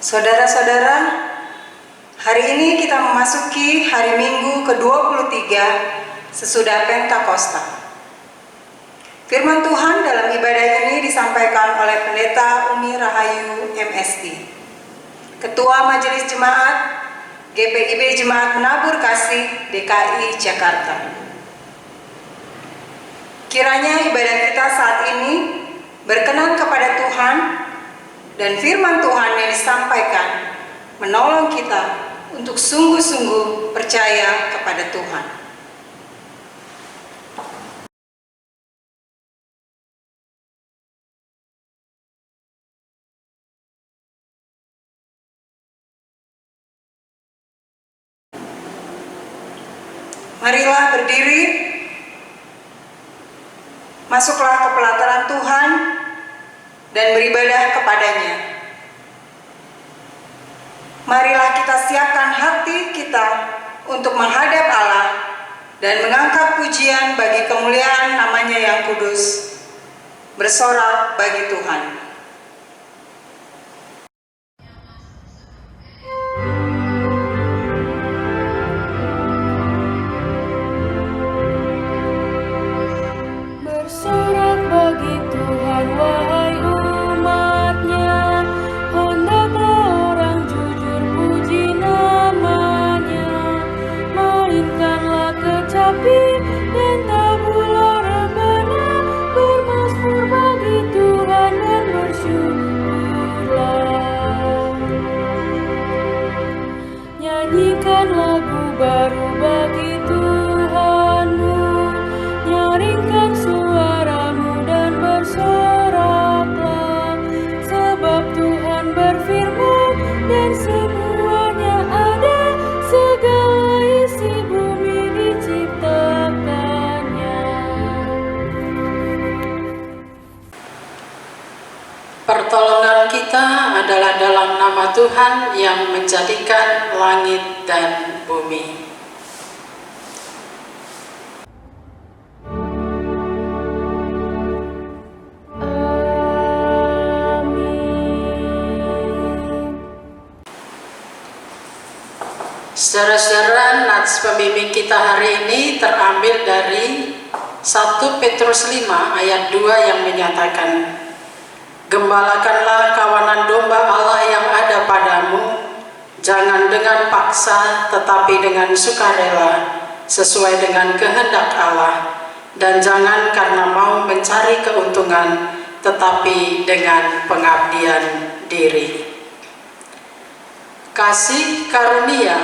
Saudara-saudara, hari ini kita memasuki hari Minggu ke-23 sesudah Pentakosta. Firman Tuhan dalam ibadah ini disampaikan oleh Pendeta Umi Rahayu MSI, Ketua Majelis Jemaat GPIB Jemaat Menabur Kasih DKI Jakarta. Kiranya ibadah kita saat ini berkenan kepada Tuhan dan firman Tuhan yang disampaikan menolong kita untuk sungguh-sungguh percaya kepada Tuhan. Marilah berdiri, masuklah ke pelataran Tuhan dan beribadah kepadanya. Marilah kita siapkan hati kita untuk menghadap Allah dan mengangkat pujian bagi kemuliaan namanya yang kudus, bersorak bagi Tuhan. Pertolongan kita adalah dalam nama Tuhan yang menjadikan langit dan bumi. Saudara-saudara, nats pembimbing kita hari ini terambil dari 1 Petrus 5 ayat 2 yang menyatakan, "Gembalakanlah kawanan domba Allah yang ada padamu, jangan dengan paksa tetapi dengan sukarela, sesuai dengan kehendak Allah, dan jangan karena mau mencari keuntungan tetapi dengan pengabdian diri." Kasih karunia,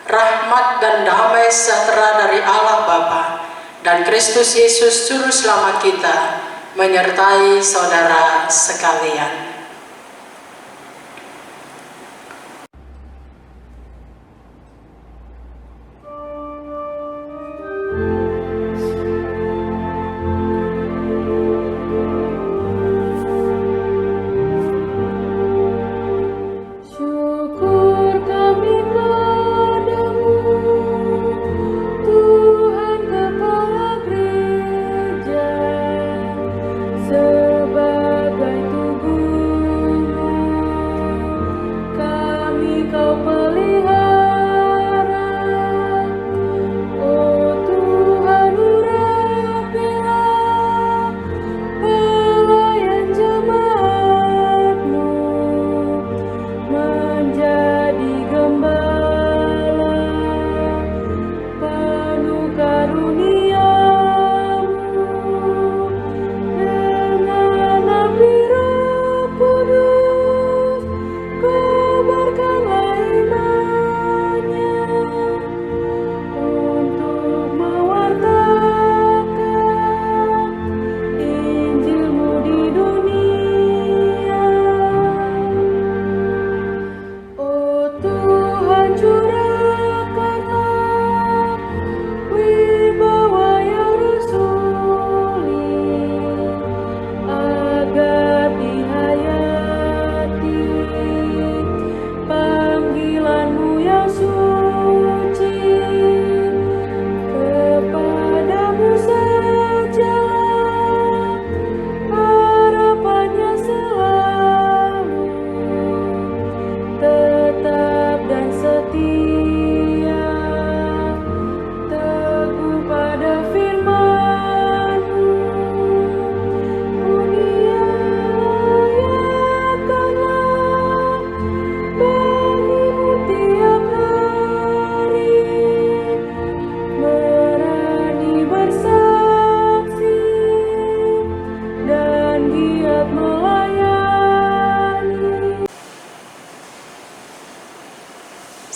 rahmat dan damai sejahtera dari Allah Bapa dan Kristus Yesus Juru Selamat kita menyertai saudara sekalian. Sebagai tubuh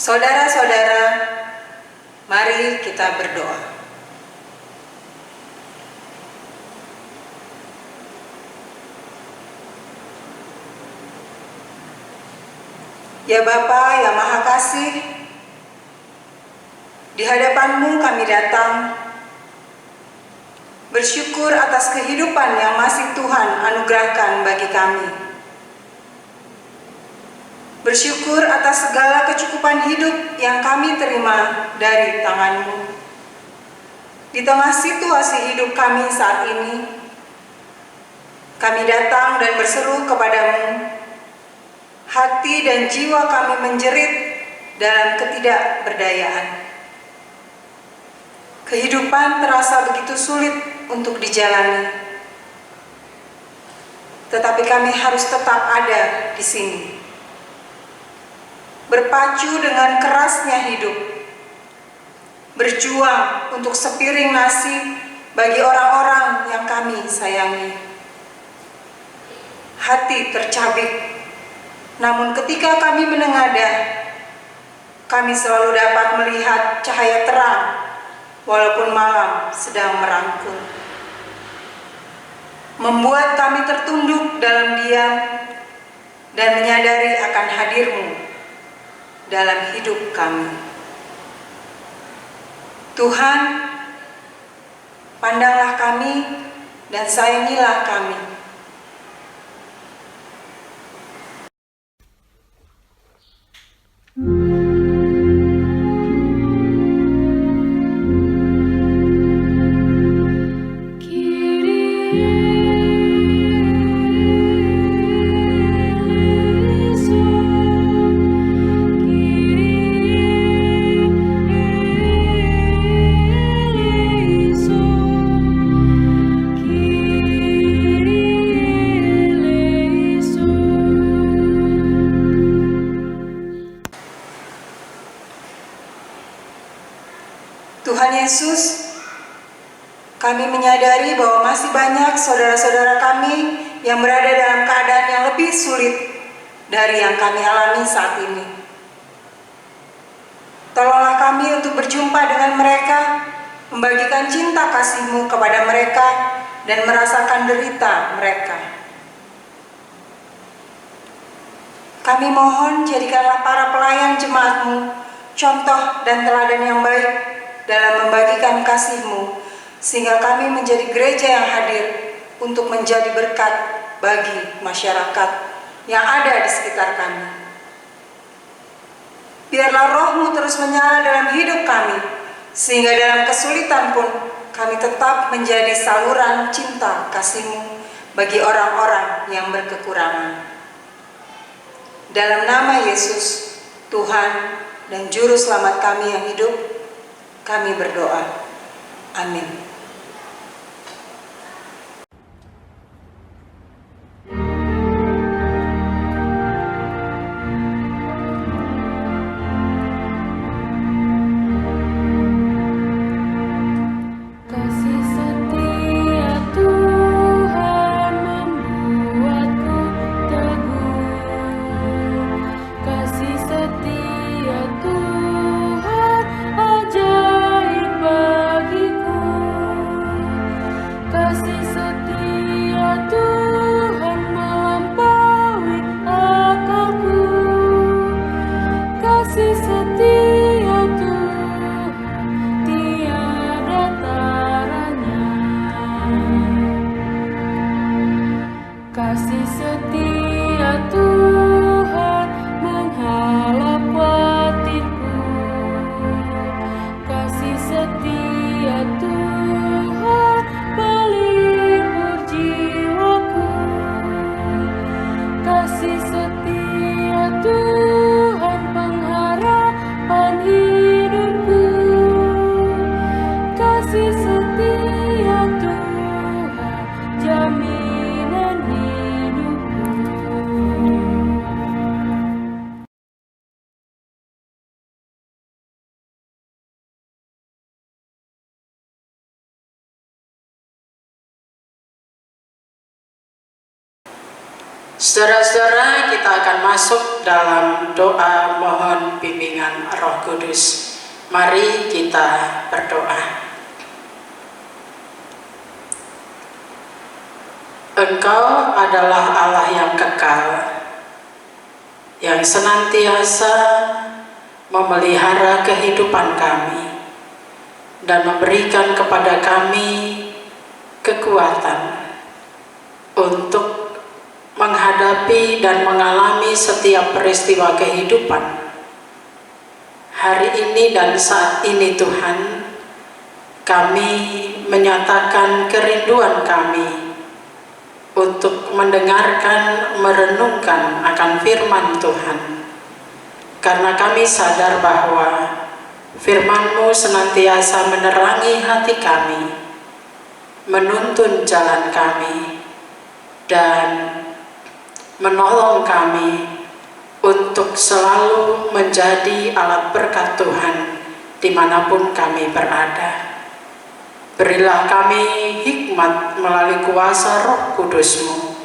Saudara-saudara, mari kita berdoa. Ya Bapa yang Maha Kasih, di hadapan-Mu kami datang, bersyukur atas kehidupan yang masih Tuhan anugerahkan bagi kami. Bersyukur atas segala kecukupan hidup yang kami terima dari tangan-Mu. Di tengah situasi hidup kami saat ini, kami datang dan berseru kepadamu. Hati dan jiwa kami menjerit dalam ketidakberdayaan. Kehidupan terasa begitu sulit untuk dijalani. Tetapi kami harus tetap ada di sini. Berpacu dengan kerasnya hidup. Berjuang untuk sepiring nasi bagi orang-orang yang kami sayangi. Hati tercabik. Namun ketika kami menengadah, kami selalu dapat melihat cahaya terang walaupun malam sedang merangkul. Membuat kami tertunduk dalam diam dan menyadari akan hadir-Mu dalam hidup kami. Tuhan, pandanglah kami dan sayangilah kami. Tuhan Yesus, kami menyadari bahwa masih banyak saudara-saudara kami yang berada dalam keadaan yang lebih sulit dari yang kami alami saat ini. Tolonglah kami untuk berjumpa dengan mereka, membagikan cinta kasih-Mu kepada mereka, dan merasakan derita mereka. Kami mohon jadikanlah para pelayan jemaat-Mu contoh dan teladan yang baik dalam membagikan kasih-Mu, sehingga kami menjadi gereja yang hadir untuk menjadi berkat bagi masyarakat yang ada di sekitar kami. Biarlah Roh-Mu terus menyala dalam hidup kami, sehingga dalam kesulitan pun kami tetap menjadi saluran cinta kasih-Mu bagi orang-orang yang berkekurangan. Dalam nama Yesus, Tuhan dan Juru Selamat kami yang hidup, kami berdoa. Amin. Kasih setia Tuhan membuatku teguh. Kasih setia Tuhan ajaib bagiku. Saudara-saudara, kita akan masuk dalam doa mohon bimbingan Roh Kudus. Mari kita berdoa. Engkau adalah Allah yang kekal, yang senantiasa memelihara kehidupan kami dan memberikan kepada kami kekuatan untuk menghadapi dan mengalami setiap peristiwa kehidupan hari ini dan saat ini. Tuhan, kami menyatakan kerinduan kami untuk mendengarkan, merenungkan akan firman Tuhan, karena kami sadar bahwa firman-Mu senantiasa menerangi hati kami, menuntun jalan kami, dan menolong kami untuk selalu menjadi alat berkat Tuhan dimanapun kami berada. Berilah kami hikmat melalui kuasa Roh Kudus-Mu,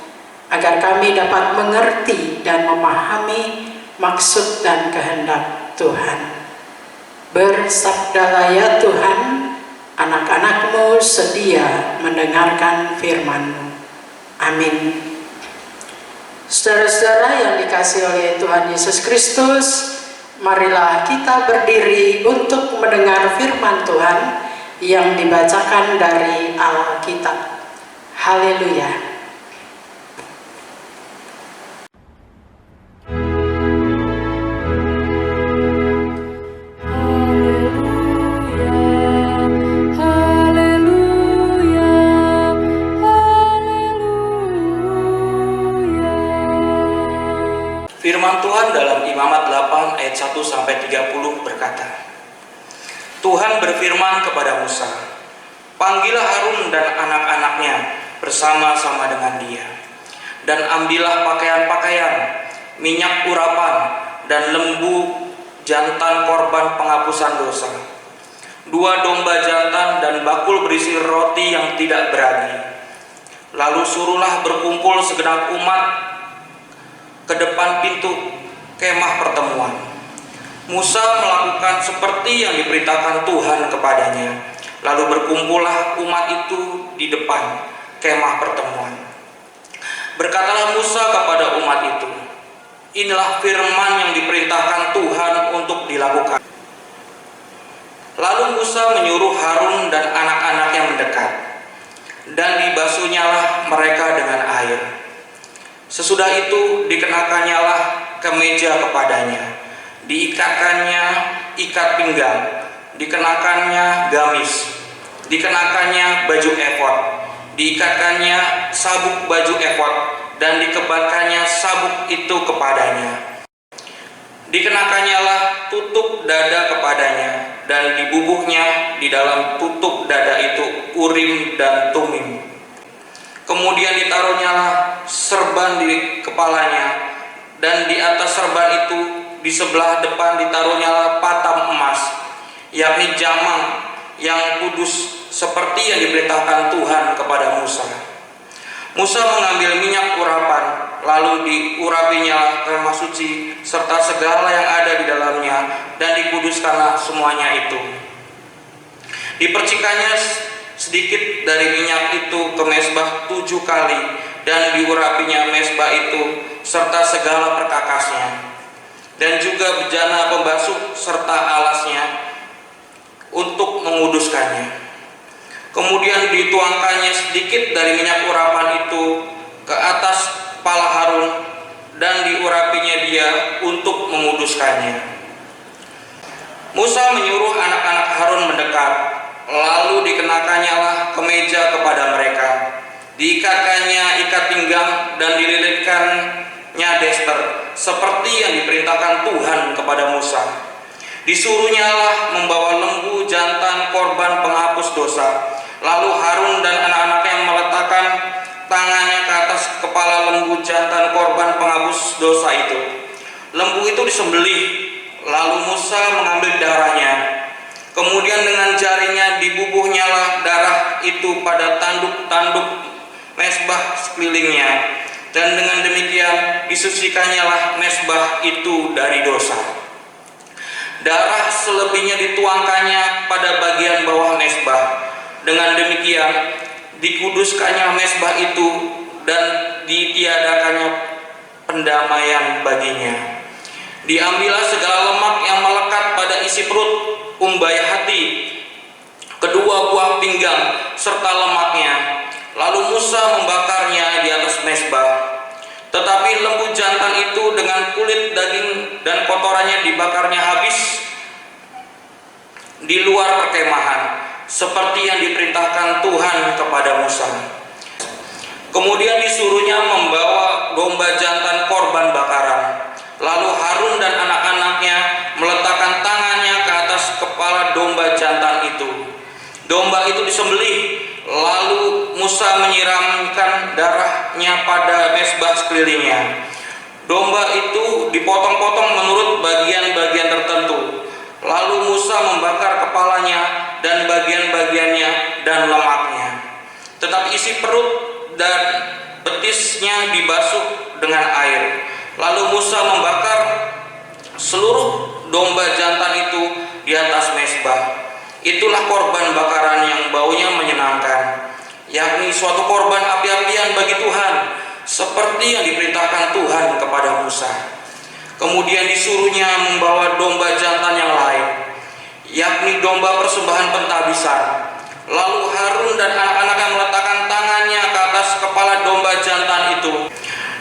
agar kami dapat mengerti dan memahami maksud dan kehendak Tuhan. Bersabdalah ya Tuhan, anak-anak-Mu sedia mendengarkan firman-Mu. Amin. Saudara-saudara yang dikasihi oleh Tuhan Yesus Kristus, marilah kita berdiri untuk mendengar firman Tuhan yang dibacakan dari Alkitab. Haleluya. Firman Tuhan dalam Imamat 8 ayat 1-30 berkata, Tuhan berfirman kepada Musa, panggillah Harun dan anak-anaknya bersama-sama dengan dia, dan ambillah pakaian-pakaian, minyak urapan, dan lembu jantan korban penghapusan dosa, 2 domba jantan dan bakul berisi roti yang tidak beragi. Lalu suruhlah berkumpul segenap umat ke depan pintu kemah pertemuan. Musa melakukan seperti yang diperintahkan Tuhan kepadanya. Lalu berkumpullah umat itu di depan kemah pertemuan. Berkatalah Musa kepada umat itu, inilah firman yang diperintahkan Tuhan untuk dilakukan. Lalu Musa menyuruh Harun dan anak-anaknya mendekat, dan dibasuhnyalah mereka dengan air. Sesudah itu dikenakannya kemeja kepadanya, diikatkannya ikat pinggang, dikenakannya gamis, dikenakannya baju efod, diikatkannya sabuk baju efod, dan dikebatkannya sabuk itu kepadanya. Dikenakannya tutup dada kepadanya, dan dibubuhnya di dalam tutup dada itu Urim dan Tumim. Kemudian ditaruhnya serban di kepalanya, dan di atas serban itu di sebelah depan ditaruhnya patam emas, yakni jamang yang kudus seperti yang diperintahkan Tuhan kepada Musa. Musa mengambil minyak urapan, lalu diurapinya kemah suci serta segala yang ada di dalamnya, dan dikuduskanlah semuanya itu. Dipercikannya sedikit dari minyak itu ke mezbah 7 kali, dan diurapinya mezbah itu serta segala perkakasnya, dan juga bejana pembasuh serta alasnya untuk menguduskannya. Kemudian dituangkannya sedikit dari minyak urapan itu ke atas kepala Harun, dan diurapinya dia untuk menguduskannya. Musa menyuruh anak-anak Harun mendekat, lalu dikenakannya kemeja kepada mereka, diikatkannya ikat pinggang, dan dililitkannya dester seperti yang diperintahkan Tuhan kepada Musa. Disuruhnya membawa lembu jantan korban penghapus dosa. Lalu Harun dan anak-anaknya meletakkan tangannya ke atas kepala lembu jantan korban penghapus dosa itu. Lembu itu disembelih, lalu Musa mengambil darahnya. Kemudian dengan jarinya dibubuhnyalah darah itu pada tanduk-tanduk mezbah sekelilingnya, dan dengan demikian disucikannya mezbah itu dari dosa. Darah selebihnya dituangkannya pada bagian bawah mezbah. Dengan demikian dikuduskannya mezbah itu dan ditiadakannya pendamaian baginya. Diambillah segala lemak yang melekat pada isi perut, umbai hati, kedua buah pinggang serta lemaknya. Lalu Musa membakarnya di atas mezbah. Tetapi lembu jantan itu dengan kulit, daging, dan kotorannya dibakarnya habis di luar perkemahan, seperti yang diperintahkan Tuhan kepada Musa. Kemudian disuruhnya membawa domba jantan korban bakaran. Lalu Harun dan anak-anaknya meletakkan tangannya ke atas kepala domba jantan itu. Domba itu disembelih, lalu Musa menyiramkan darahnya pada mezbah sekelilingnya. Domba itu dipotong-potong menurut bagian-bagian tertentu. Lalu Musa membakar kepalanya dan bagian-bagiannya dan lemaknya. Tetapi isi perut dan betisnya dibasuh dengan air. Lalu Musa membakar seluruh domba jantan itu di atas mezbah. Itulah korban bakaran yang baunya menyenangkan, yakni suatu korban api-apian bagi Tuhan, seperti yang diperintahkan Tuhan kepada Musa. Kemudian disuruhnya membawa domba jantan yang lain, yakni domba persembahan pentabisan. Lalu Harun dan anak-anaknya meletakkan tangannya ke atas kepala domba jantan itu.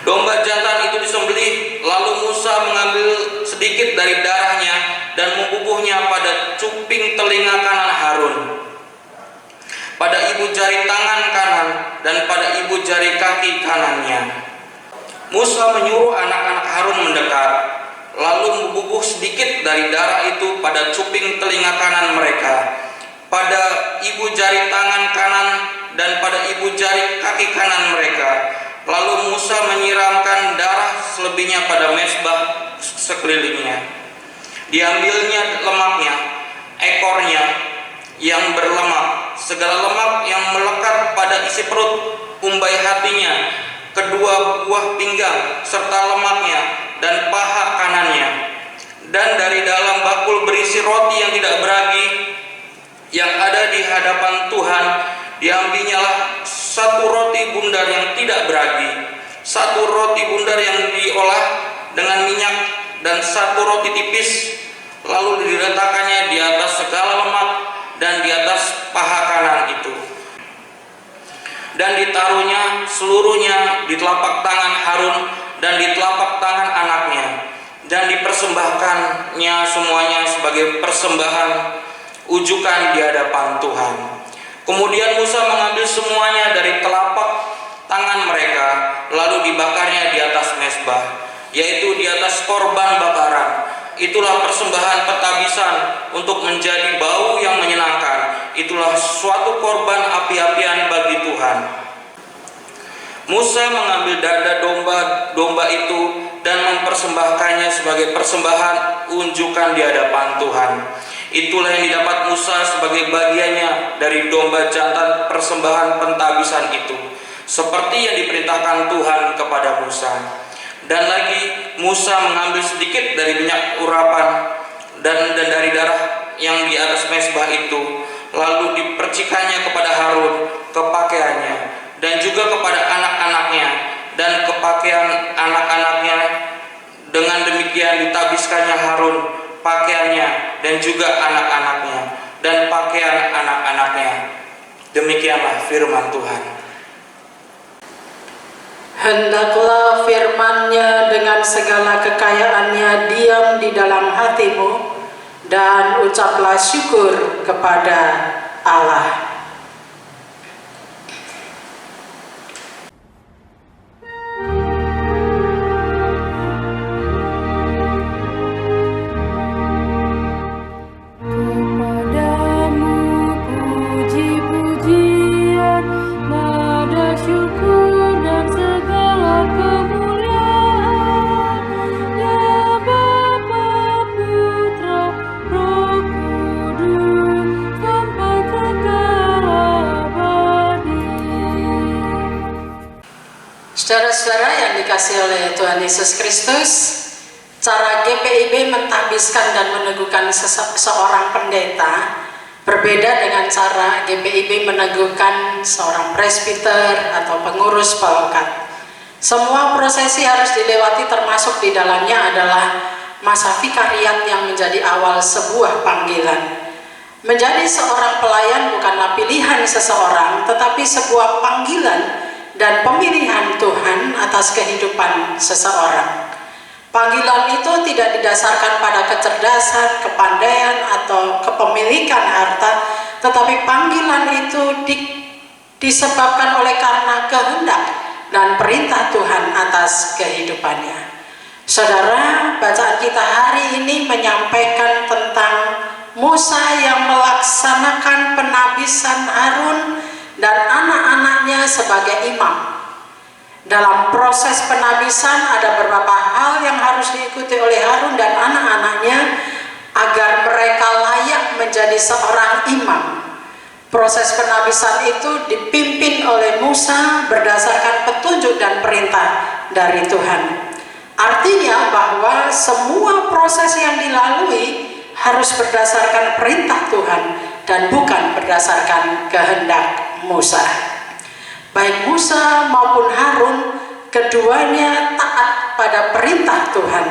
Domba jantan itu disembelih, lalu Musa mengambil sedikit dari darahnya dan membubuhnya pada cuping telinga kanan Harun, pada ibu jari tangan kanan, dan pada ibu jari kaki kanannya. Musa menyuruh anak-anak Harun mendekat, lalu membubuh sedikit dari darah itu pada cuping telinga kanan mereka, pada ibu jari tangan kanan, dan pada ibu jari kaki kanan mereka. Lalu Musa menyiramkan darah selebihnya pada mezbah sekelilingnya. Diambilnya lemaknya, ekornya yang berlemak, segala lemak yang melekat pada isi perut, umbai hatinya, kedua buah pinggang serta lemaknya dan paha kanannya. Dan dari dalam bakul berisi roti yang tidak beragi yang ada di hadapan Tuhan, diambilnyalah satu roti bundar yang tidak beragi, satu roti bundar yang diolah dengan minyak, dan satu roti tipis. Lalu diletakkannya di atas segala lemak dan di atas paha kanan itu, dan ditaruhnya seluruhnya di telapak tangan Harun dan di telapak tangan anaknya, dan dipersembahkannya semuanya sebagai persembahan ujukan di hadapan Tuhan. Kemudian Musa mengambil semuanya dari telapak tangan mereka, lalu dibakarnya di atas mezbah, yaitu di atas korban bakaran. Itulah persembahan pentabisan untuk menjadi bau yang menyenangkan. Itulah suatu korban api-apian bagi Tuhan. Musa mengambil dada domba itu dan mempersembahkannya sebagai persembahan unjukan di hadapan Tuhan. Itulah yang didapat Musa sebagai bagiannya dari domba jantan persembahan pentabisan itu, seperti yang diperintahkan Tuhan kepada Musa. Dan lagi Musa mengambil sedikit dari minyak urapan dan dari darah yang di atas mezbah itu, lalu dipercikannya kepada Harun, ke pakaiannya, dan juga kepada anak-anaknya dan ke pakaian anak-anaknya. Dengan demikian ditabiskannya Harun, pakaiannya, dan juga anak-anaknya dan pakaian anak-anaknya. Demikianlah firman Tuhan. Hendaklah firman-Nya dengan segala kekayaannya diam di dalam hatimu, dan ucaplah syukur kepada Allah. Sampai kekal. dikasih oleh Tuhan Yesus Kristus, cara GPIB mentahbiskan dan meneguhkan seorang pendeta berbeda dengan cara GPIB meneguhkan seorang presbiter atau pengurus pelokat. Semua prosesi harus dilewati, termasuk di dalamnya adalah masa vikariat yang menjadi awal sebuah panggilan. Menjadi seorang pelayan bukanlah pilihan seseorang, tetapi sebuah panggilan dan pemilihan Tuhan atas kehidupan seseorang. Panggilan itu tidak didasarkan pada kecerdasan, kepandaian, atau kepemilikan harta, tetapi panggilan itu disebabkan oleh karena kehendak dan perintah Tuhan atas kehidupannya. Saudara, bacaan kita hari ini menyampaikan tentang Musa yang melaksanakan penabisan Harun dan anak-anaknya sebagai imam. Dalam proses penabisan ada beberapa hal yang harus diikuti oleh Harun dan anak-anaknya agar mereka layak menjadi seorang imam. Proses penabisan itu dipimpin oleh Musa berdasarkan petunjuk dan perintah dari Tuhan. Artinya bahwa semua proses yang dilalui harus berdasarkan perintah Tuhan dan bukan berdasarkan kehendak Musa. Baik Musa maupun Harun, keduanya taat pada perintah Tuhan.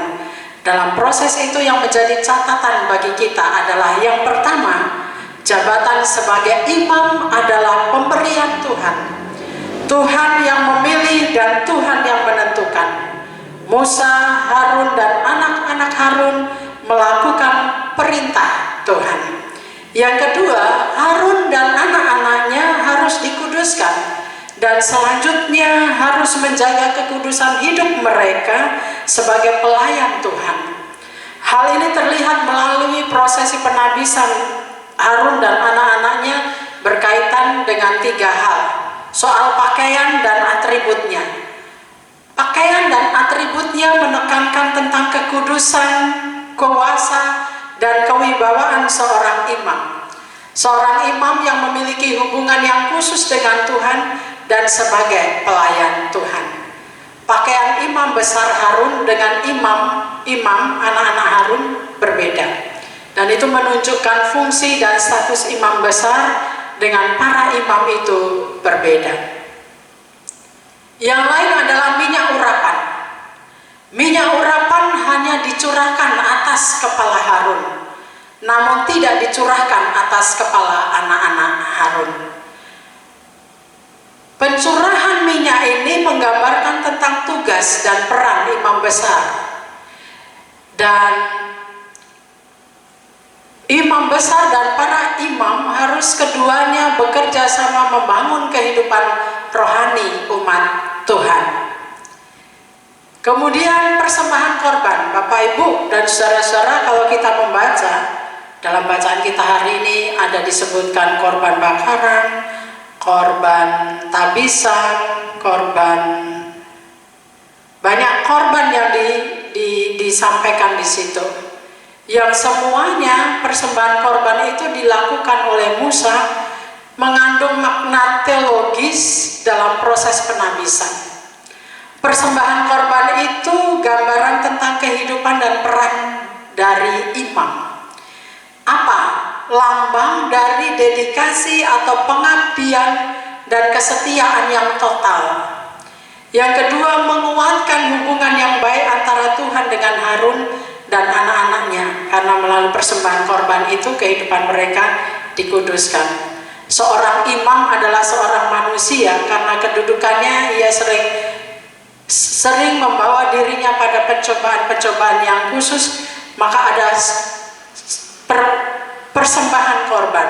Dalam proses itu yang menjadi catatan bagi kita adalah yang pertama, jabatan sebagai imam adalah pemberian Tuhan. Tuhan yang memilih dan Tuhan yang menentukan. Musa, Harun, dan anak-anak Harun melakukan perintah Tuhan. Yang kedua, Harun dan anak-anaknya harus dikuduskan dan selanjutnya harus menjaga kekudusan hidup mereka sebagai pelayan Tuhan. Hal ini terlihat melalui prosesi penabisan Harun dan anak-anaknya berkaitan dengan 3 hal: soal pakaian dan atributnya. Pakaian dan atributnya menekankan tentang kekudusan, kuasa, dan kewibawaan seorang imam. Seorang imam yang memiliki hubungan yang khusus dengan Tuhan dan sebagai pelayan Tuhan. Pakaian imam besar Harun dengan imam anak-anak Harun berbeda. Dan itu menunjukkan fungsi dan status imam besar dengan para imam itu berbeda. Yang lain adalah minyak urapan. Minyak urapan hanya dicurahkan atas kepala Harun, namun tidak dicurahkan atas kepala anak-anak Harun. Pencurahan minyak ini menggambarkan tentang tugas dan peran imam besar. Dan imam besar dan para imam harus keduanya bekerja sama membangun kehidupan rohani umat Tuhan. Kemudian persembahan korban. Bapak, Ibu, dan saudara-saudara, kalau kita membaca dalam bacaan kita hari ini ada disebutkan korban bakaran, korban tabisan, banyak korban yang disampaikan di situ. Yang semuanya persembahan korban itu dilakukan oleh Musa mengandung makna teologis dalam proses penabisan. Persembahan korban itu gambaran tentang kehidupan dan peran dari imam. Apa? Lambang dari dedikasi atau pengabdian dan kesetiaan yang total. Yang kedua, menguatkan hubungan yang baik antara Tuhan dengan Harun dan anak-anaknya, karena melalui persembahan korban itu kehidupan mereka dikuduskan. Seorang imam adalah seorang manusia, karena kedudukannya ia sering membawa dirinya pada pencobaan-pencobaan yang khusus, maka ada persembahan korban.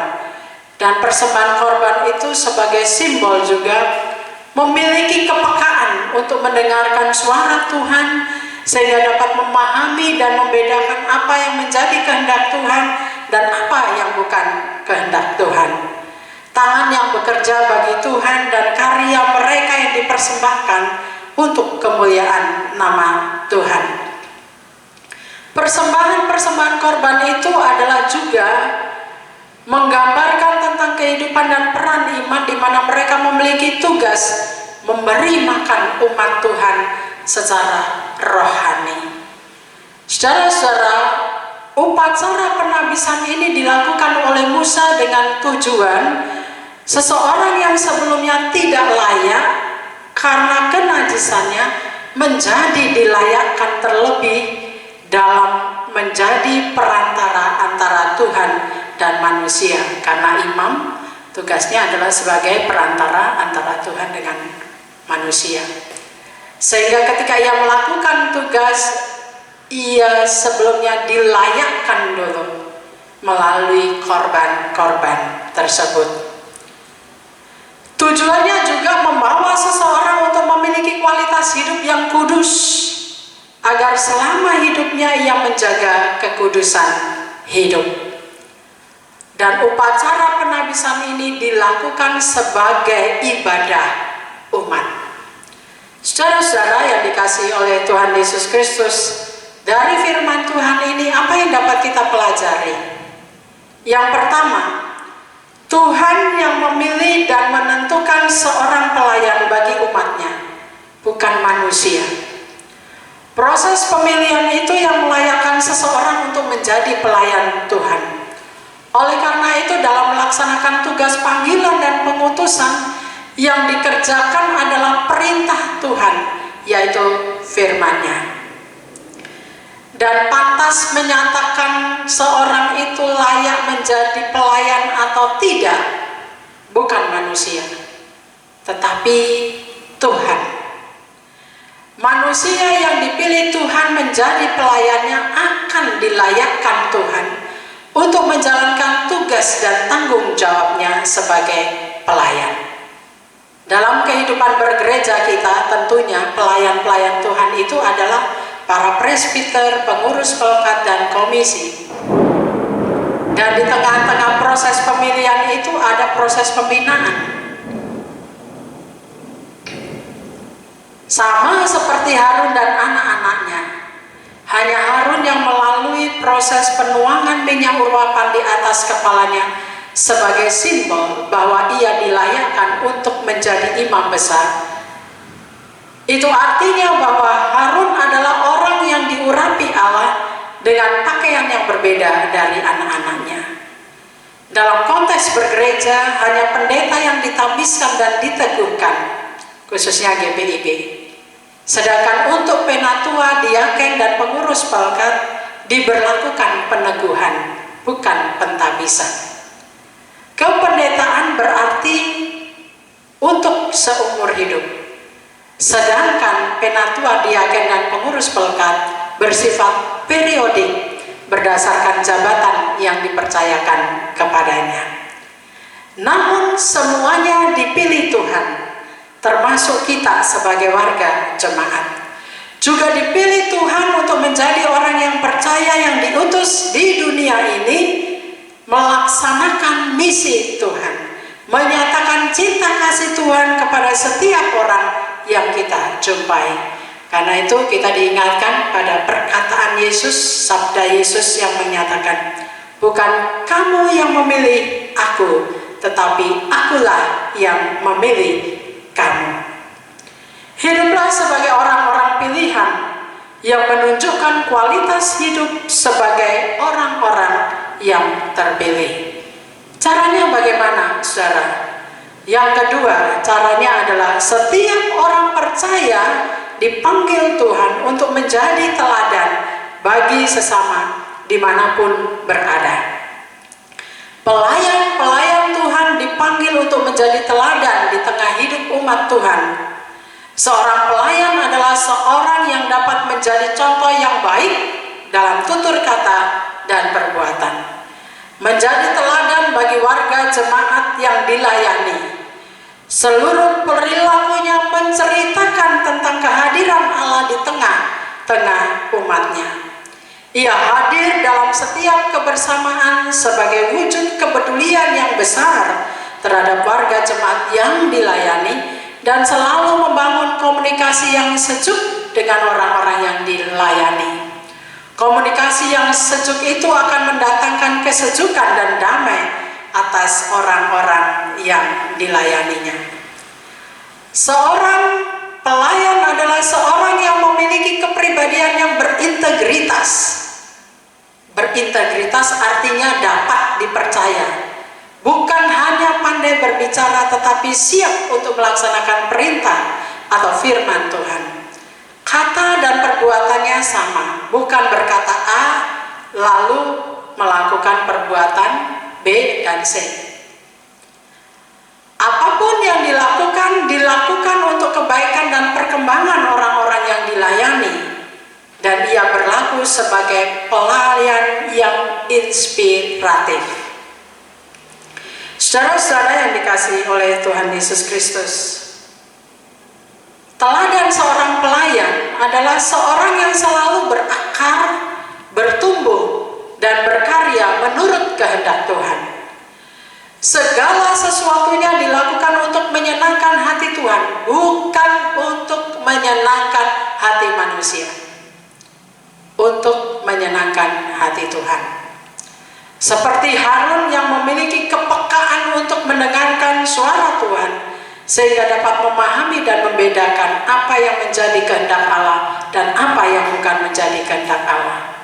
Dan persembahan korban itu sebagai simbol juga memiliki kepekaan untuk mendengarkan suara Tuhan, sehingga dapat memahami dan membedakan apa yang menjadi kehendak Tuhan dan apa yang bukan kehendak Tuhan. Tangan yang bekerja bagi Tuhan dan karya mereka yang dipersembahkan untuk kemuliaan nama Tuhan. Persembahan korban itu adalah juga menggambarkan tentang kehidupan dan peran iman, di mana mereka memiliki tugas memberi makan umat Tuhan secara rohani. Saudara-saudara, upacara penabisan ini dilakukan oleh Musa dengan tujuan seseorang yang sebelumnya tidak layak karena kenajisannya menjadi dilayakkan terlebih dalam menjadi perantara antara Tuhan dan manusia, karena imam tugasnya adalah sebagai perantara antara Tuhan dengan manusia. Sehingga ketika ia melakukan tugas, ia sebelumnya dilayakkan dulu melalui korban-korban tersebut. Tujuannya juga membawa seseorang untuk memiliki kualitas hidup yang kudus, agar selama hidupnya ia menjaga kekudusan hidup. Dan upacara penabisan ini dilakukan sebagai ibadah umat. Saudara-saudara yang dikasihi oleh Tuhan Yesus Kristus, dari firman Tuhan ini apa yang dapat kita pelajari? Yang pertama, Tuhan yang memilih dan menentukan seorang pelayan bagi umatnya, bukan manusia. Proses pemilihan itu yang melayakkan seseorang untuk menjadi pelayan Tuhan. Oleh karena itu, dalam melaksanakan tugas panggilan dan pengutusan, yang dikerjakan adalah perintah Tuhan, yaitu firman-Nya. Dan pantas menyatakan seorang itu layak menjadi pelayan atau tidak, bukan manusia, tetapi Tuhan. Manusia yang dipilih Tuhan menjadi pelayannya akan dilayakkan Tuhan untuk menjalankan tugas dan tanggung jawabnya sebagai pelayan. Dalam kehidupan bergereja kita, tentunya pelayan-pelayan Tuhan itu adalah para presbiter, pengurus pelkat, dan komisi. Dan di tengah-tengah proses pemilihan itu ada proses pembinaan. Sama seperti Harun dan anak-anaknya, hanya Harun yang melalui proses penuangan minyak urapan di atas kepalanya sebagai simbol bahwa ia dilayakkan untuk menjadi imam besar. Itu artinya bahwa Harun adalah orang yang diurapi Allah dengan pakaian yang berbeda dari anak-anaknya. Dalam konteks bergereja, hanya pendeta yang ditabiskan dan diteguhkan, khususnya GPIB. Sedangkan untuk penatua, diaken, dan pengurus pelkat diberlakukan peneguhan, bukan pentabisan. Kependetaan berarti untuk seumur hidup. Sedangkan penatua, diaken, dan pengurus pelkat bersifat periodik berdasarkan jabatan yang dipercayakan kepadanya. Namun semuanya dipilih Tuhan, termasuk kita sebagai warga jemaat. Juga dipilih Tuhan untuk menjadi orang yang percaya yang diutus di dunia ini, melaksanakan misi Tuhan, menyatakan cinta kasih Tuhan kepada setiap orang yang kita jumpai. Karena itu kita diingatkan pada perkataan Yesus, sabda Yesus yang menyatakan, bukan kamu yang memilih aku, tetapi akulah yang memilih kamu. Hiduplah sebagai orang-orang pilihan yang menunjukkan kualitas hidup sebagai orang-orang yang terpilih. Caranya bagaimana, saudara? Yang kedua, caranya adalah setiap orang percaya dipanggil Tuhan untuk menjadi teladan bagi sesama dimanapun berada. Pelayan-pelayan Tuhan dipanggil untuk menjadi teladan di tengah hidup umat Tuhan. Seorang pelayan adalah seorang yang dapat menjadi contoh yang baik dalam tutur kata dan perbuatan. Menjadi teladan bagi warga jemaat yang dilayani. Seluruh perilakunya menceritakan tentang kehadiran Allah di tengah-tengah umatnya. Ia hadir dalam setiap kebersamaan sebagai wujud kepedulian yang besar terhadap warga jemaat yang dilayani dan selalu membangun komunikasi yang sejuk dengan orang-orang yang dilayani. Komunikasi yang sejuk itu akan mendatangkan kesejukan dan damai atas orang-orang yang dilayaninya. Seorang Pelayan adalah seorang yang memiliki kepribadian yang berintegritas. Berintegritas artinya dapat dipercaya. Bukan hanya pandai berbicara, tetapi siap untuk melaksanakan perintah atau firman Tuhan. Kata dan perbuatannya sama, bukan berkata A lalu melakukan perbuatan B dan C. Apapun yang dilakukan untuk kebaikan dan perkembangan orang-orang yang dilayani, dan ia berlaku sebagai pelayan yang inspiratif. Saudara-saudara yang dikasihi oleh Tuhan Yesus Kristus, teladan seorang pelayan adalah seorang yang selalu berakar, bertumbuh, dan berkarya menurut kehendak Tuhan. Segala sesuatunya dilakukan untuk menyenangkan hati Tuhan, bukan untuk menyenangkan hati manusia. Untuk menyenangkan hati Tuhan. Seperti Harun yang memiliki kepekaan untuk mendengarkan suara Tuhan, sehingga dapat memahami dan membedakan apa yang menjadi kehendak Allah dan apa yang bukan menjadi kehendak Allah.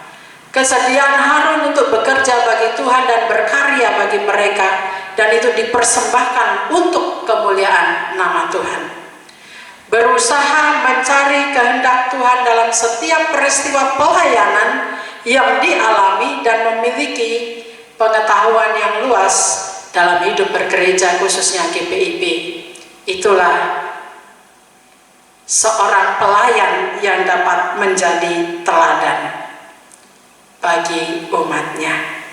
Kesediaan Harun untuk bekerja bagi Tuhan dan berkarya bagi mereka, dan itu dipersembahkan untuk kemuliaan nama Tuhan. Berusaha mencari kehendak Tuhan dalam setiap peristiwa pelayanan yang dialami dan memiliki pengetahuan yang luas dalam hidup bergereja, khususnya GPIB. Itulah seorang pelayan yang dapat menjadi teladan bagi umatnya.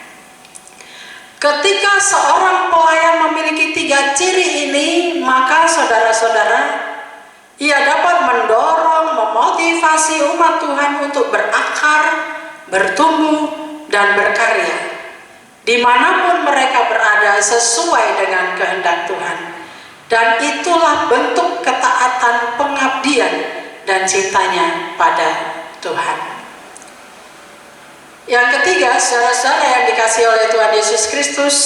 Ketika seorang pelayan memiliki 3 ciri ini, maka saudara-saudara, ia dapat mendorong, memotivasi umat Tuhan untuk berakar, bertumbuh, dan berkarya dimanapun mereka berada sesuai dengan kehendak Tuhan. Dan itulah bentuk ketaatan, pengabdian, dan cintanya pada Tuhan. Yang ketiga, saudara-saudara yang dikasihi oleh Tuhan Yesus Kristus,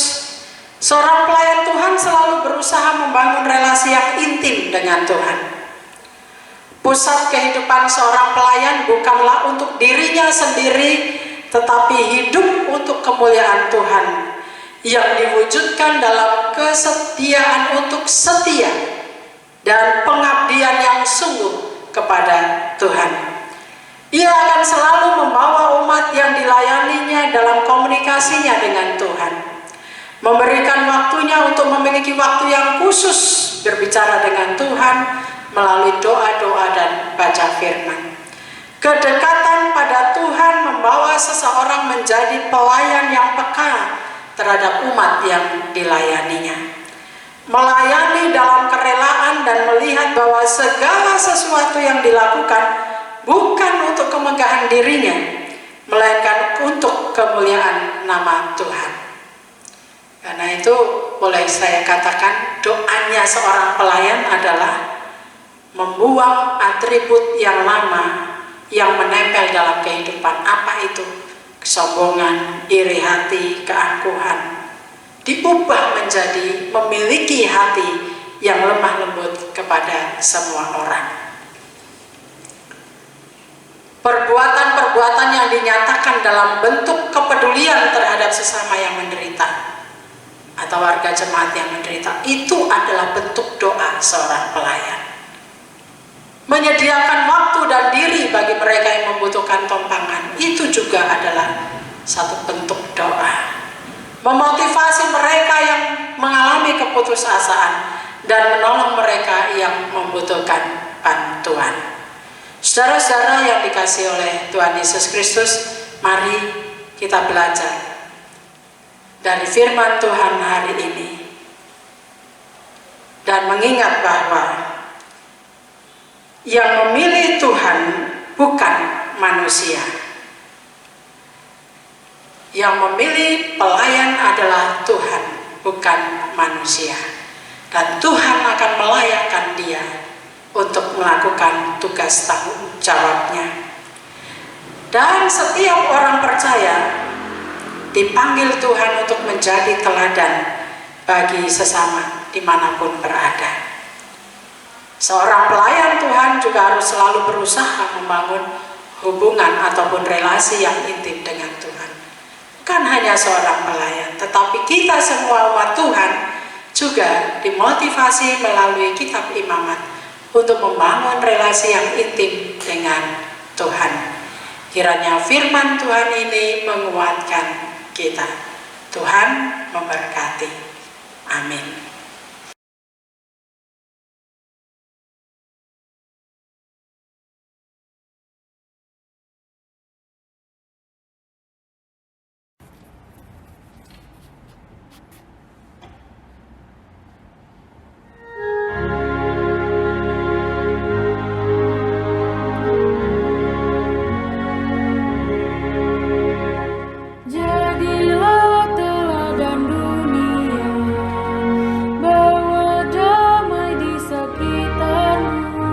seorang pelayan Tuhan selalu berusaha membangun relasi yang intim dengan Tuhan. Pusat kehidupan seorang pelayan bukanlah untuk dirinya sendiri, tetapi hidup untuk kemuliaan Tuhan, yang diwujudkan dalam kesetiaan untuk setia dan pengabdian yang sungguh kepada Tuhan. Ia akan selalu membawa umat yang dilayaninya dalam komunikasinya dengan Tuhan, memberikan waktunya untuk memiliki waktu yang khusus berbicara dengan Tuhan melalui doa-doa dan baca firman. Kedekatan pada Tuhan membawa seseorang menjadi pelayan yang peka terhadap umat yang dilayaninya, melayani dalam kerelaan dan melihat bahwa segala sesuatu yang dilakukan bukan untuk kemegahan dirinya, melainkan untuk kemuliaan nama Tuhan. Karena itu boleh saya katakan, doanya seorang pelayan adalah membuang atribut yang lama yang menempel dalam kehidupan. Apa itu? Kesombongan, iri hati, keangkuhan, diubah menjadi memiliki hati yang lemah lembut kepada semua orang. Perbuatan-perbuatan yang dinyatakan dalam bentuk kepedulian terhadap sesama yang menderita atau warga jemaat yang menderita, itu adalah bentuk doa seorang pelayan. Menyediakan waktu dan diri bagi mereka yang membutuhkan tumpangan, itu juga adalah satu bentuk doa. Memotivasi mereka yang mengalami keputusasaan dan menolong mereka yang membutuhkan bantuan. Saudara-saudara yang dikasihi oleh Tuhan Yesus Kristus, mari kita belajar dari firman Tuhan hari ini dan mengingat bahwa yang memilih Tuhan bukan manusia. Yang memilih pelayan adalah Tuhan, bukan manusia. Dan Tuhan akan melayakkan dia untuk melakukan tugas tanggung jawabnya. Dan setiap orang percaya dipanggil Tuhan untuk menjadi teladan bagi sesama dimanapun berada. Seorang pelayan Tuhan juga harus selalu berusaha membangun hubungan ataupun relasi yang intim dengan Tuhan. Bukan hanya seorang pelayan, tetapi kita semua umat Tuhan juga dimotivasi melalui kitab Imamat untuk membangun relasi yang intim dengan Tuhan. Kiranya firman Tuhan ini menguatkan kita. Tuhan memberkati. Amin. Jadilah teladan dunia, bawa damai di sekitarmu.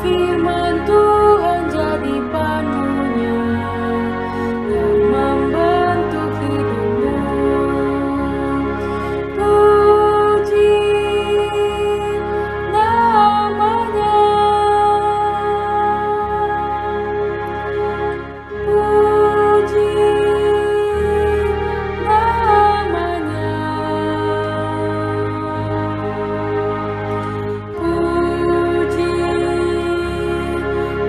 Firman Tuhan jadi pandunya yang membentuk hidupmu. Puji namanya, puji namanya, puji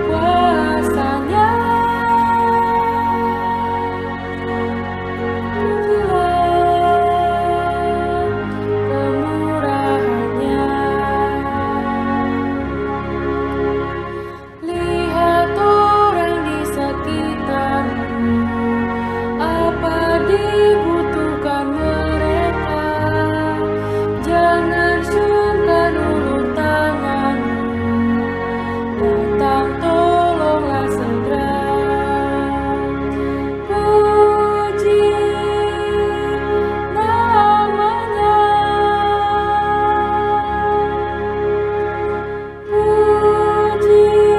kuasanya, kemurahannya. Lihat orang di sekitarmu, apa dibutuhkan mereka. Jangan sungkan ulur tanganmu, datang tolonglah segera. Puji namanya, puji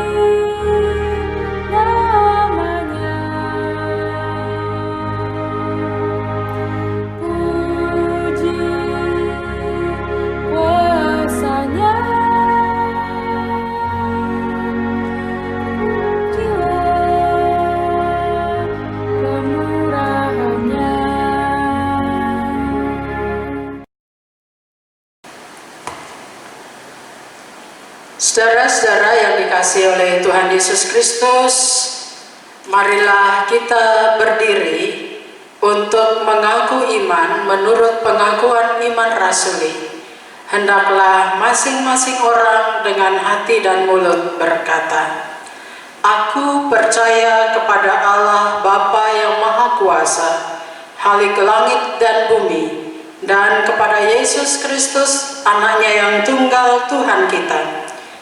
namanya, puji kuasanya, pujilah kemurahannya. Saudara-saudara yang dikasihi oleh Tuhan Yesus Kristus, marilah kita berdiri untuk mengaku iman menurut pengakuan iman rasuli. Hendaklah masing-masing orang dengan hati dan mulut berkata, Aku percaya kepada Allah Bapa yang Maha Kuasa, Khalik langit dan bumi, dan kepada Yesus Kristus, anaknya yang tunggal Tuhan kita,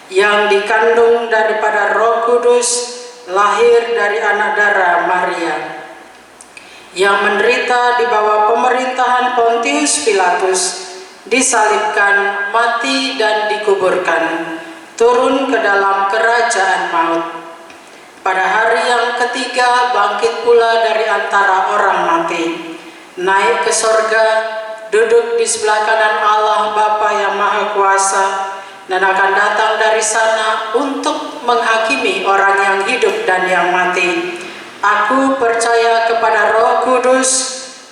yang dikandung daripada Roh Kudus, lahir dari anak darah Maria, yang menderita di bawah pemerintahan Pontius Pilatus, disalibkan, mati dan dikuburkan, turun ke dalam kerajaan maut. Pada hari yang ketiga bangkit pula dari antara orang mati, naik ke sorga, duduk di sebelah kanan Allah Bapa yang Maha Kuasa, dan akan datang dari sana untuk menghakimi orang yang hidup dan yang mati. Aku percaya kepada Roh Kudus,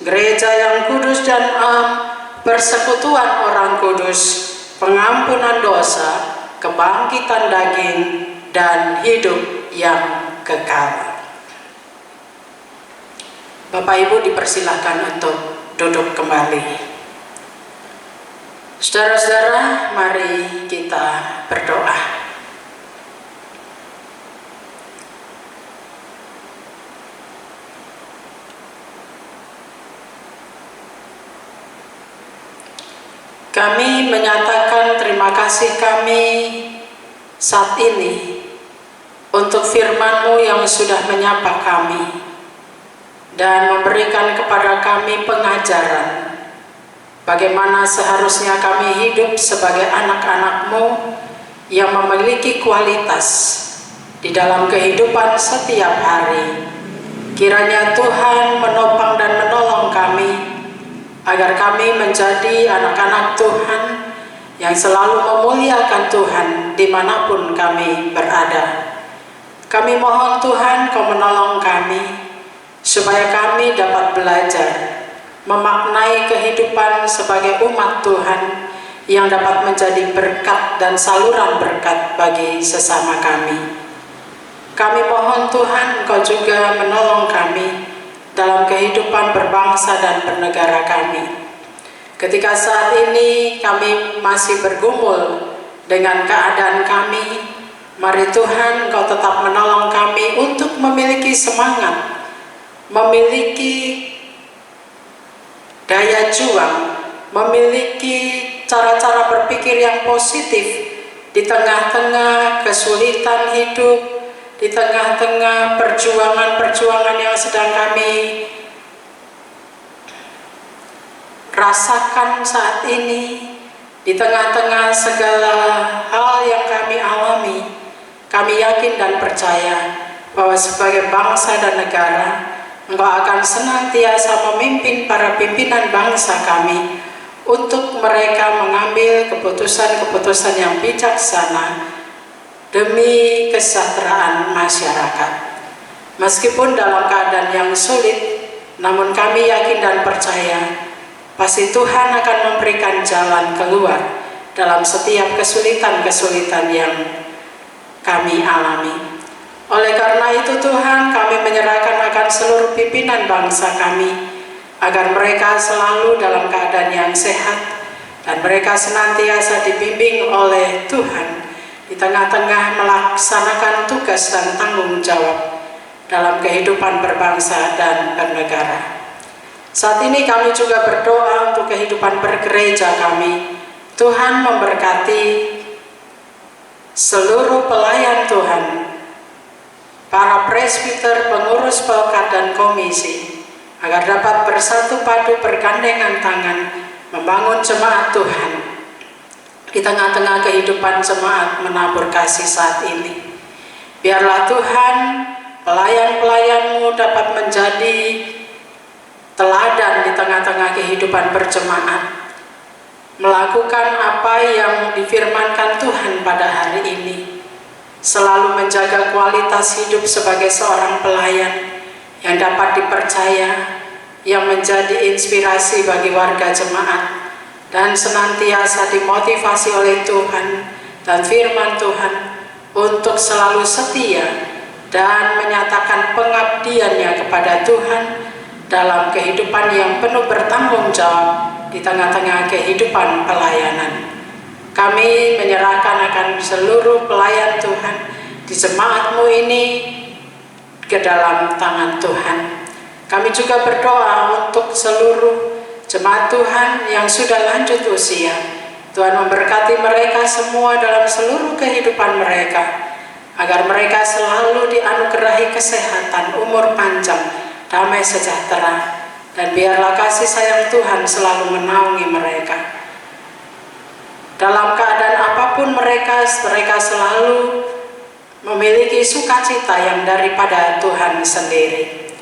gereja yang kudus dan am, persekutuan orang kudus, pengampunan dosa, kebangkitan daging, dan hidup yang kekal. Bapak Ibu dipersilahkan untuk duduk kembali. Saudara-saudara, mari kita berdoa. Kami menyatakan terima kasih kami saat ini untuk firman-Mu yang sudah menyapa kami dan memberikan kepada kami pengajaran bagaimana seharusnya kami hidup sebagai anak-anak-Mu yang memiliki kualitas di dalam kehidupan setiap hari. Kiranya Tuhan menopang dan menolong kami agar kami menjadi anak-anak Tuhan yang selalu memuliakan Tuhan dimanapun kami berada. Kami mohon Tuhan Kau menolong kami, supaya kami dapat belajar memaknai kehidupan sebagai umat Tuhan yang dapat menjadi berkat dan saluran berkat bagi sesama kami. Kami mohon Tuhan Engkau juga menolong kami dalam kehidupan berbangsa dan bernegara kami. Ketika saat ini kami masih bergumul dengan keadaan kami, mari Tuhan Engkau tetap menolong kami untuk memiliki semangat, memiliki daya juang, memiliki cara-cara berpikir yang positif di tengah-tengah kesulitan hidup, di tengah-tengah perjuangan-perjuangan yang sedang kami rasakan saat ini, di tengah-tengah segala hal yang kami alami. Kami yakin dan percaya bahwa sebagai bangsa dan negara, Engkau akan senantiasa memimpin para pimpinan bangsa kami untuk mereka mengambil keputusan-keputusan yang bijaksana demi kesejahteraan masyarakat. Meskipun dalam keadaan yang sulit, namun kami yakin dan percaya pasti Tuhan akan memberikan jalan keluar dalam setiap kesulitan-kesulitan yang kami alami. Oleh karena itu Tuhan, kami menyerahkan akan seluruh pimpinan bangsa kami, agar mereka selalu dalam keadaan yang sehat dan mereka senantiasa dibimbing oleh Tuhan di tengah-tengah melaksanakan tugas dan tanggung jawab dalam kehidupan berbangsa dan bernegara. Saat ini kami juga berdoa untuk kehidupan bergereja kami. Tuhan memberkati seluruh pelayan Tuhan, para presbiter, pengurus pelkat dan komisi, agar dapat bersatu padu bergandengan tangan membangun jemaat Tuhan di tengah-tengah kehidupan jemaat menabur kasih saat ini. Biarlah Tuhan, pelayan-pelayan-Mu dapat menjadi teladan di tengah-tengah kehidupan berjemaat, melakukan apa yang difirmankan Tuhan pada hari ini, selalu menjaga kualitas hidup sebagai seorang pelayan yang dapat dipercaya, yang menjadi inspirasi bagi warga jemaat, dan senantiasa dimotivasi oleh Tuhan dan firman Tuhan untuk selalu setia dan menyatakan pengabdiannya kepada Tuhan dalam kehidupan yang penuh bertanggung jawab di tengah-tengah kehidupan pelayanan. Kami menyerahkan akan seluruh pelayan Tuhan di jemaat-Mu ini ke dalam tangan Tuhan. Kami juga berdoa untuk seluruh jemaat Tuhan yang sudah lanjut usia. Tuhan memberkati mereka semua dalam seluruh kehidupan mereka, agar mereka selalu dianugerahi kesehatan, umur panjang, damai sejahtera, dan biarlah kasih sayang Tuhan selalu menaungi mereka. Dalam keadaan apapun mereka selalu memiliki sukacita yang daripada Tuhan sendiri.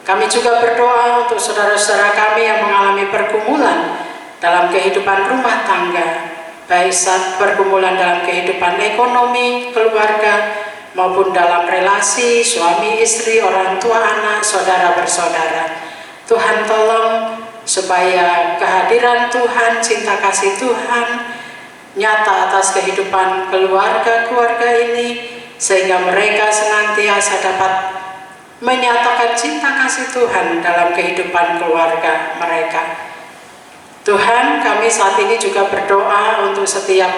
Kami juga berdoa untuk saudara-saudara kami yang mengalami pergumulan dalam kehidupan rumah tangga, baik saat pergumulan dalam kehidupan ekonomi, keluarga, maupun dalam relasi suami istri, orang tua anak, saudara bersaudara. Tuhan tolong supaya kehadiran Tuhan, cinta kasih Tuhan nyata atas kehidupan keluarga-keluarga ini, sehingga mereka senantiasa dapat menyatakan cinta kasih Tuhan dalam kehidupan keluarga mereka. Tuhan, kami saat ini juga berdoa untuk setiap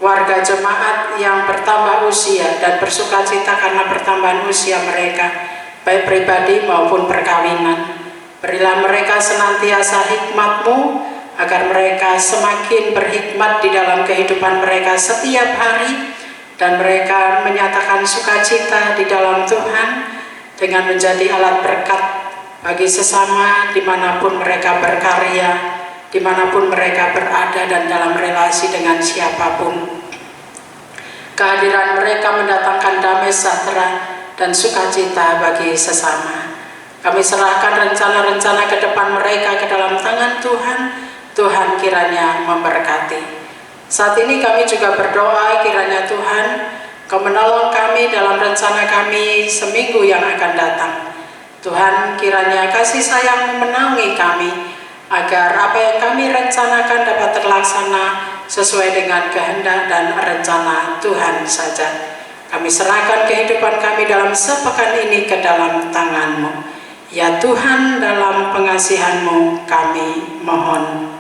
warga jemaat yang bertambah usia dan bersukacita karena pertambahan usia mereka, baik pribadi maupun perkawinan. Berilah mereka senantiasa hikmat-Mu, agar mereka semakin berhikmat di dalam kehidupan mereka setiap hari, dan mereka menyatakan sukacita di dalam Tuhan dengan menjadi alat berkat bagi sesama dimanapun mereka berkarya, dimanapun mereka berada dan dalam relasi dengan siapapun. Kehadiran mereka mendatangkan damai sejahtera dan sukacita bagi sesama. Kami serahkan rencana-rencana ke depan mereka ke dalam tangan Tuhan, Tuhan kiranya memberkati. Saat ini kami juga berdoa kiranya Tuhan Kau menolong kami dalam rencana kami seminggu yang akan datang. Tuhan kiranya kasih sayang menaungi kami agar apa yang kami rencanakan dapat terlaksana sesuai dengan kehendak dan rencana Tuhan saja. Kami serahkan kehidupan kami dalam sepekan ini ke dalam tangan-Mu. Ya Tuhan, dalam pengasihan-Mu kami mohon.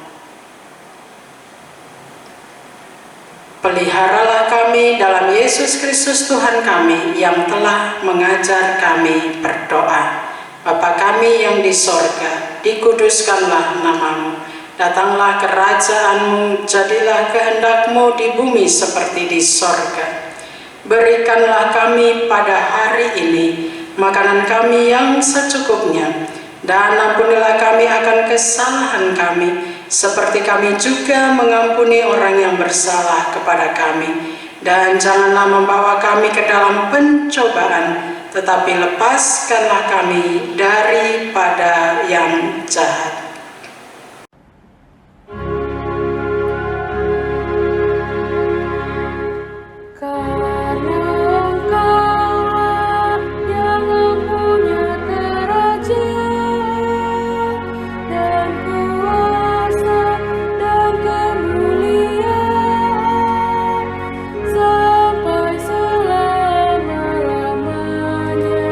Peliharalah kami dalam Yesus Kristus Tuhan kami yang telah mengajar kami berdoa. Bapa kami yang di sorga, dikuduskanlah nama-Mu. Datanglah kerajaan-Mu, jadilah kehendak-Mu di bumi seperti di sorga. Berikanlah kami pada hari ini makanan kami yang secukupnya, dan ampunilah kami akan kesalahan kami, seperti kami juga mengampuni orang yang bersalah kepada kami. Dan janganlah membawa kami ke dalam pencobaan, tetapi lepaskanlah kami daripada yang jahat. Sampai selama-lamanya.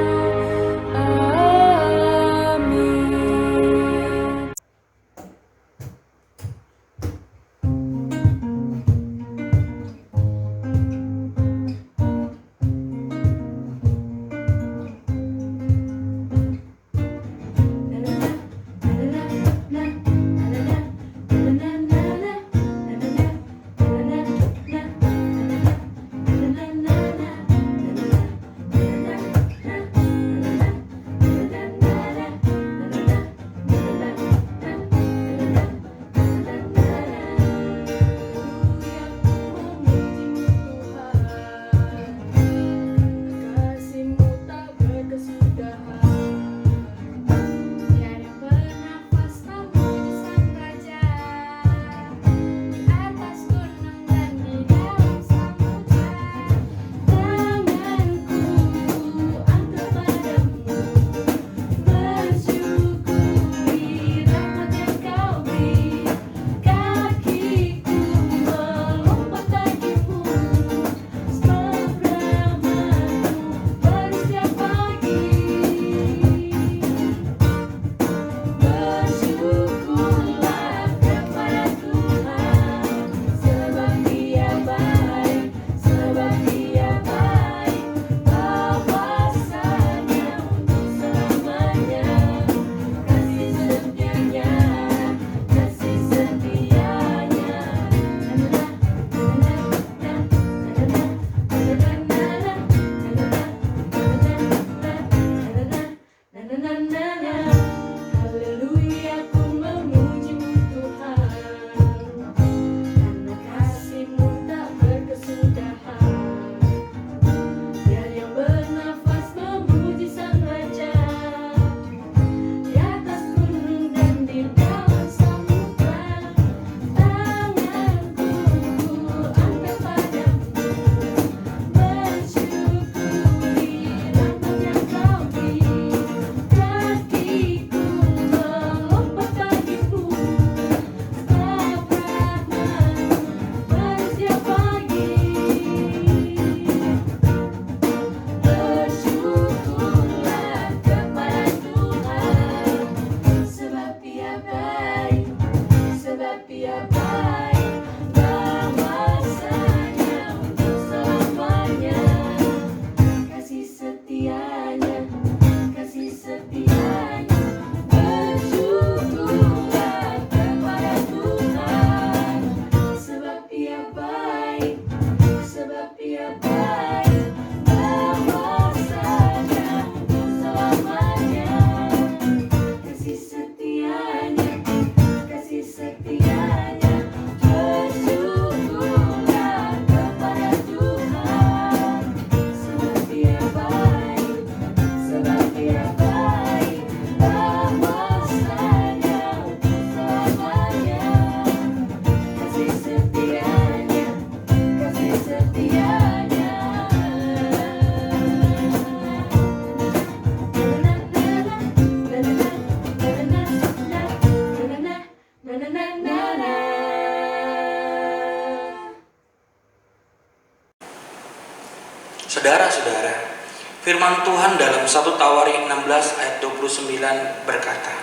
Firman Tuhan dalam 1 Tawarik 16 ayat 29 berkata,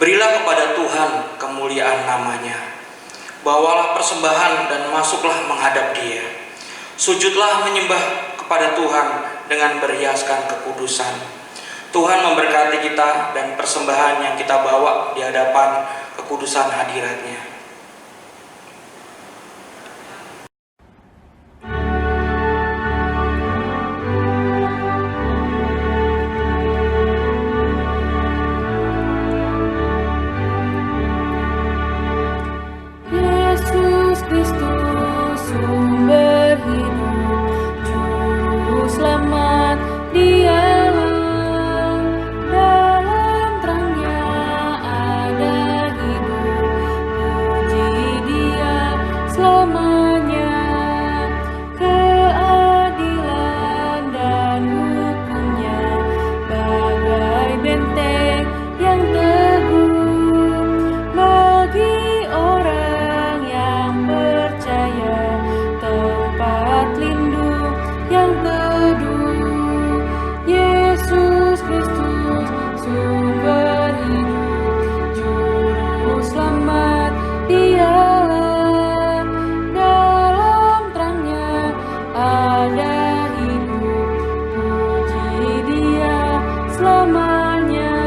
"Berilah kepada Tuhan kemuliaan namanya, bawalah persembahan dan masuklah menghadap Dia. Sujudlah menyembah kepada Tuhan dengan berhiaskan kekudusan." Tuhan memberkati kita dan persembahan yang kita bawa di hadapan kekudusan hadirat-Nya. Yesus Kristus sumber hidup, juru selamat, Dialah dalam terangnya ada hidup, puji Dia selamanya. Keadilan dan hukumnya bagai benteng yang teguh bagi orang yang percaya, tempat lindung yang teduh. Yesus Kristus sumber hidup, juru selamat, Dialah dalam terangnya ada hidup, puji Dia selamanya.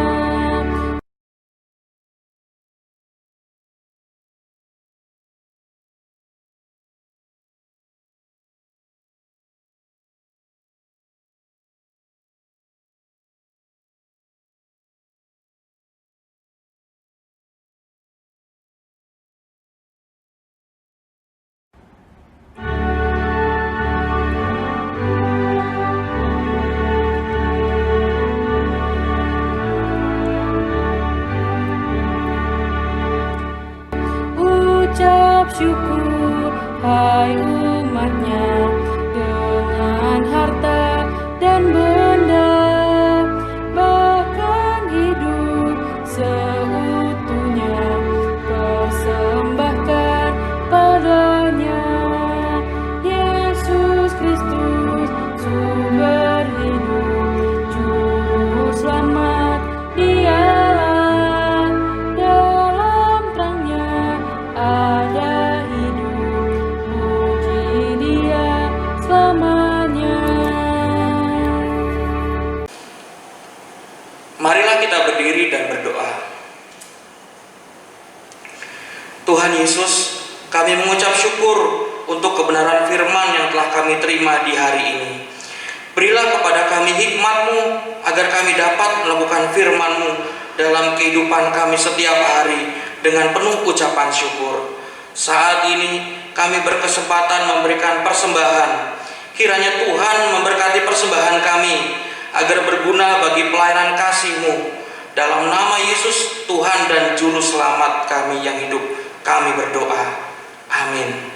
Ucap syukur, hai umatnya, dengan harta dan benda, bahkan hidup seutuhnya persembahkan padanya. Yesus Kristus sumber hidup, juru selamat, Dialah dalam terangnya ada hidup, puji Dia selamanya. Marilah kita berdiri dan berdoa. Tuhan Yesus, kami mengucap syukur untuk kebenaran firman yang telah kami terima di hari ini. Berilah kepada kami hikmat-Mu agar kami dapat melakukan firman-Mu dalam kehidupan kami setiap hari dengan penuh ucapan syukur. Saat ini kami berkesempatan memberikan persembahan. Kiranya Tuhan memberkati persembahan kami agar berguna bagi pelayanan kasih-Mu. Dalam nama Yesus, Tuhan dan Juru Selamat kami yang hidup, kami berdoa. Amin.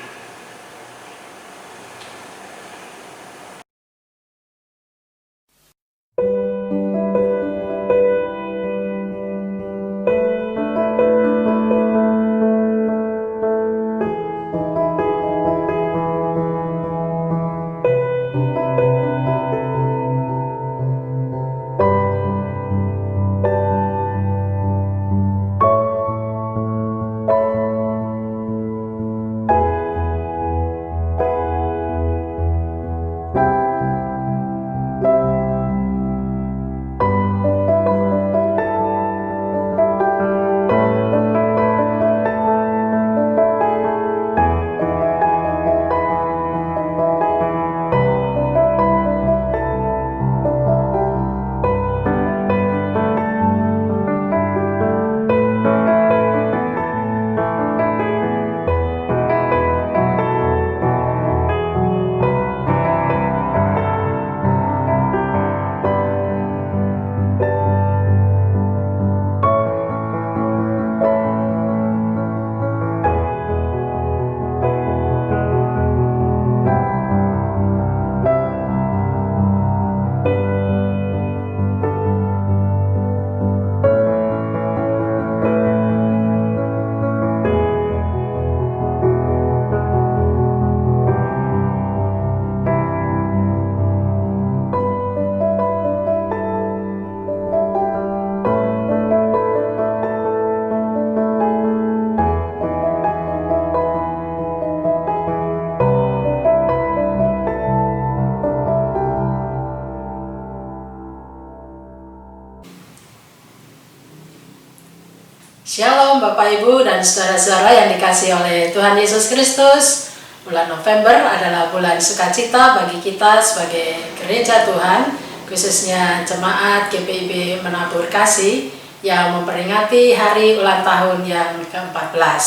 Shalom Bapak Ibu dan saudara-saudara yang dikasihi oleh Tuhan Yesus Kristus. Bulan November adalah bulan sukacita bagi kita sebagai gereja Tuhan, khususnya jemaat GPIB Menabur Kasih yang memperingati hari ulang tahun yang ke-14.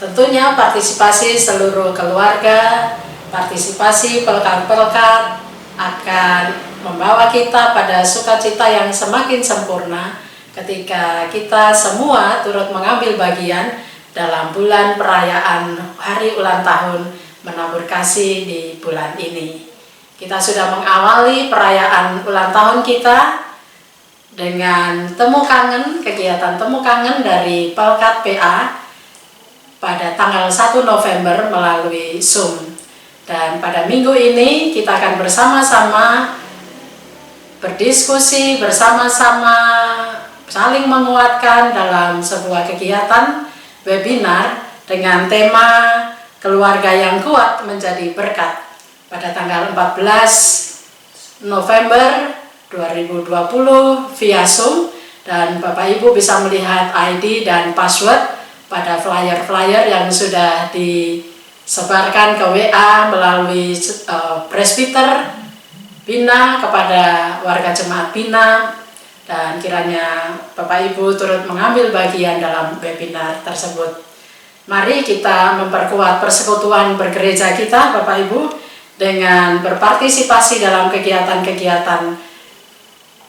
Tentunya partisipasi seluruh keluarga, partisipasi pelekat-pelekat akan membawa kita pada sukacita yang semakin sempurna ketika kita semua turut mengambil bagian dalam bulan perayaan hari ulang tahun Menabur Kasih di bulan ini. Kita sudah mengawali perayaan ulang tahun kita dengan temu kangen, kegiatan temu kangen dari Pelkat PA pada tanggal 1 November melalui Zoom. Dan pada minggu ini kita akan bersama-sama berdiskusi, bersama-sama saling menguatkan dalam sebuah kegiatan webinar dengan tema keluarga yang kuat menjadi berkat pada tanggal 14 November 2020 via Zoom, dan Bapak Ibu bisa melihat ID dan password pada flyer-flyer yang sudah disebarkan ke WA melalui presbiter Bina kepada warga jemaat Bina, dan kiranya Bapak Ibu turut mengambil bagian dalam webinar tersebut. Mari kita memperkuat persekutuan bergereja kita Bapak Ibu dengan berpartisipasi dalam kegiatan-kegiatan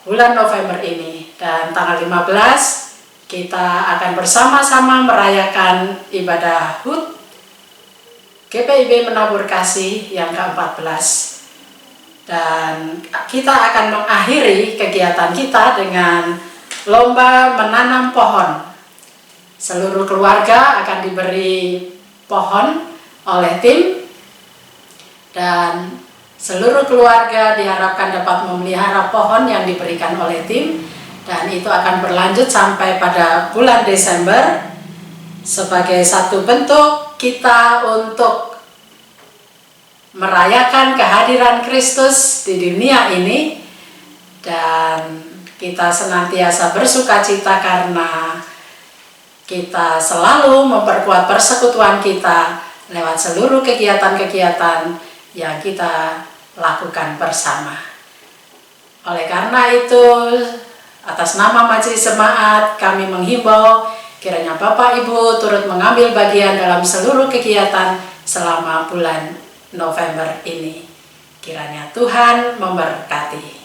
bulan November ini. Dan tanggal 15 kita akan bersama-sama merayakan ibadah HUT GPIB Menabur Kasih yang ke-14. Dan kita akan mengakhiri kegiatan kita dengan lomba menanam pohon. Seluruh keluarga akan diberi pohon oleh tim, dan seluruh keluarga diharapkan dapat memelihara pohon yang diberikan oleh tim, dan itu akan berlanjut sampai pada bulan Desember sebagai satu bentuk kita untuk merayakan kehadiran Kristus di dunia ini, dan kita senantiasa bersukacita karena kita selalu memperkuat persekutuan kita lewat seluruh kegiatan-kegiatan yang kita lakukan bersama. Oleh karena itu, atas nama Majelis Jemaat kami menghimbau kiranya Bapak Ibu turut mengambil bagian dalam seluruh kegiatan selama bulan November ini. Kiranya Tuhan memberkati.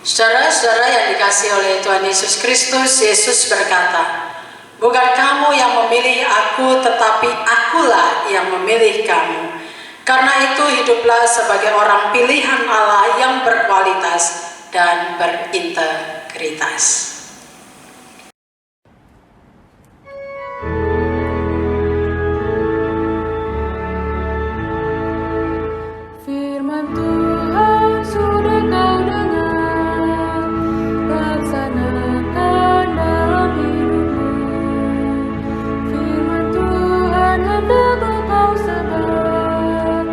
Saudara-saudara yang dikasihi oleh Tuhan Yesus Kristus, Yesus berkata, "Bukan kamu yang memilih aku, tetapi akulah yang memilih kamu. Karena itu hiduplah sebagai orang pilihan Allah yang berkualitas dan berintegritas." Firman Tuhan sudah kau dengar, laksanakan dalam hidupmu. Firman Tuhan hendaklah kau sebar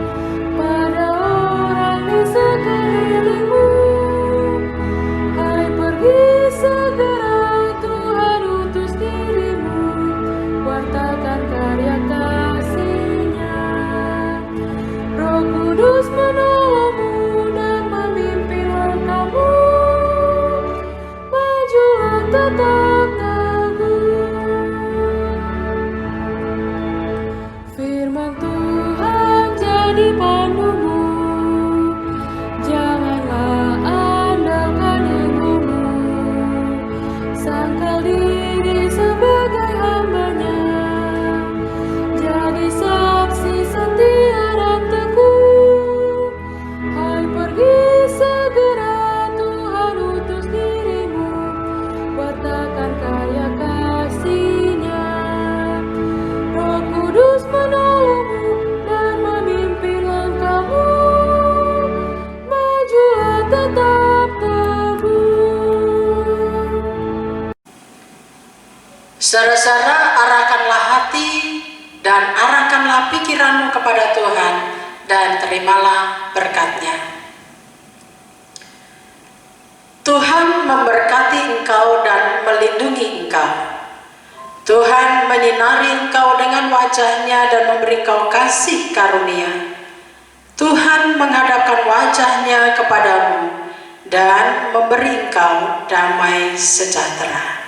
pada orang di sekelilingmu. Hai, pergi segera, Tuhan utus dirimu, wartakan karya kasih-Nya. Roh Kudus menolongmu dan memimpin langkahmu, majulah tetap teguh. Firman Tuhan jadi pandumu, janganlah andalkan egomu. Sangkal diri sebagai hamba-Nya, jadi saksi setia dan teguh. Hai, pergi segera, Tuhan utus dirimu, wartakan karya kasih-Nya. Roh Kudus menolongmu dan memimpin langkahmu, majulah tetap teguh. Saudara-saudara, arahkanlah hati dan arahkanlah pikiranmu kepada Tuhan dan terimalah berkat-Nya. Tuhan memberkati engkau dan melindungi engkau. Tuhan menyinari engkau dengan wajah-Nya dan memberi engkau kasih karunia. Tuhan menghadapkan wajah-Nya kepadamu dan memberi engkau damai sejahtera.